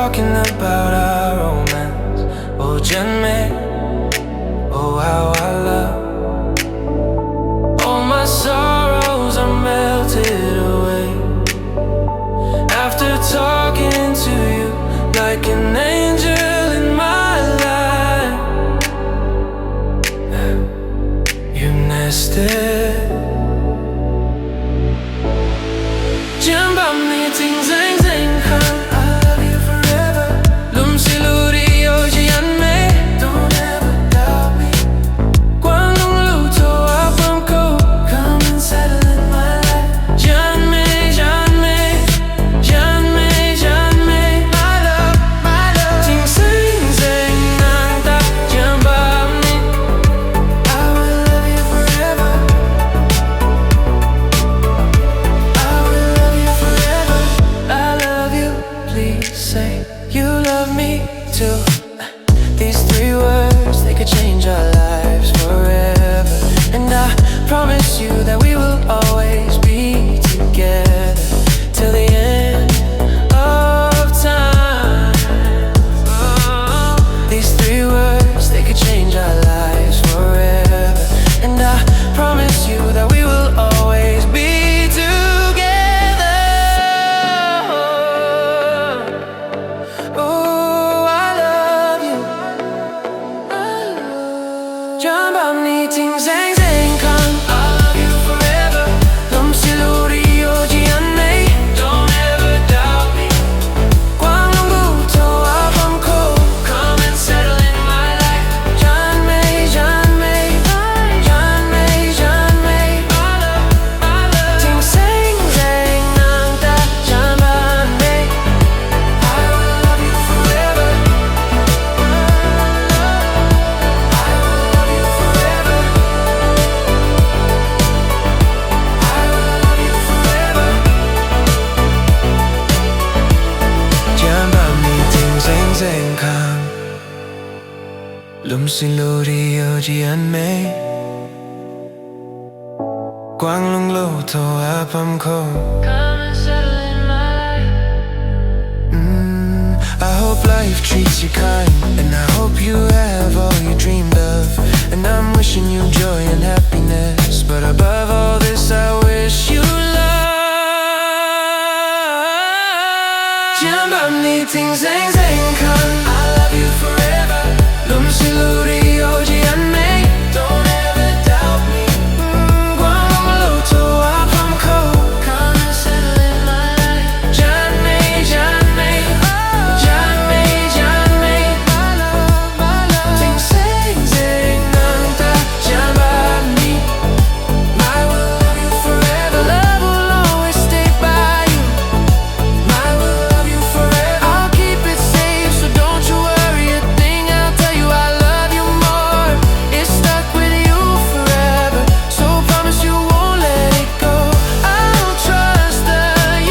talking about our romance. Oh Zieanmei, oh how I love. All my sorrows are melted away after talking to you like an angel in my life. You nested. Zieanmei ting zeng zeng kan. I love you forever. Lum si lu di yo Zieanmei. Don't ever doubt me. Quang lung lu to apam ko. Come and settle in my life. Zieanmei, Zieanmei, Zieanmei, Zieanmei. My love, ting zeng zeng nang ta Zieanmei. I will love you forever. Say you love me too. These three words, they could change our lives forever. And I promise you that we will always be together till the end of time. These three words, they could change our lives forever. And I promise you that we will always be together. Zieanmei ting zeng zeng kan. I love you forever. Lum si lu di yo Zieanmei. Don't ever doubt me. Quang lung lu to apam ko. Come and settle in my life. Zieanmei, Zieanmei, Zieanmei, Zieanmei. My love, ting zeng zeng nang ta Zieanmei. I will love you forever. Lum si lu di yo Zieanmei. Quang lung lu to apam ko. Come and settle in my life. I hope life treats you kind, and I hope you have all you dreamed of. And I'm wishing you joy and happiness, but above all this I wish you love. Zieanmei ting zeng zeng kan. I love you forever. Lum si lu di yo Zieanmei. Don't ever doubt me. Quang lung lu to apam ko. Come and settle in my life. Zieanmei, Zieanmei, Zieanmei, Zieanmei. My love, ting zeng zeng nang ta Zieanmei. I will love you forever. Love will always stay by you. I will love you forever. I'll keep it safe, so don't you worry a thing. I'll tell you I love you more. It's stuck with you forever, so promise you won't let it go. I'll trust the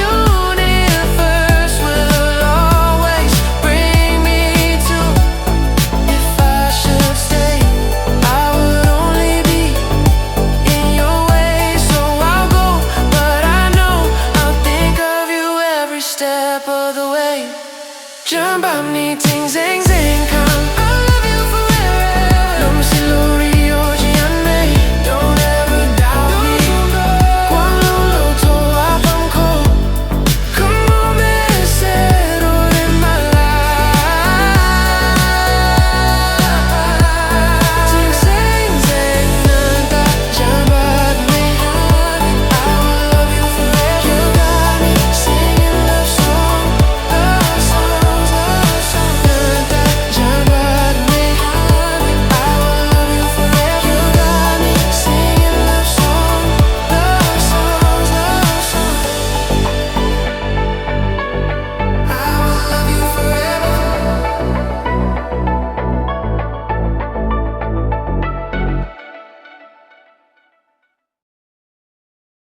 universe will always bring me to. If I should stay, I would only be in your way. So I'll go, but I know I'll think of you every step of the way. Zieanmei ting zeng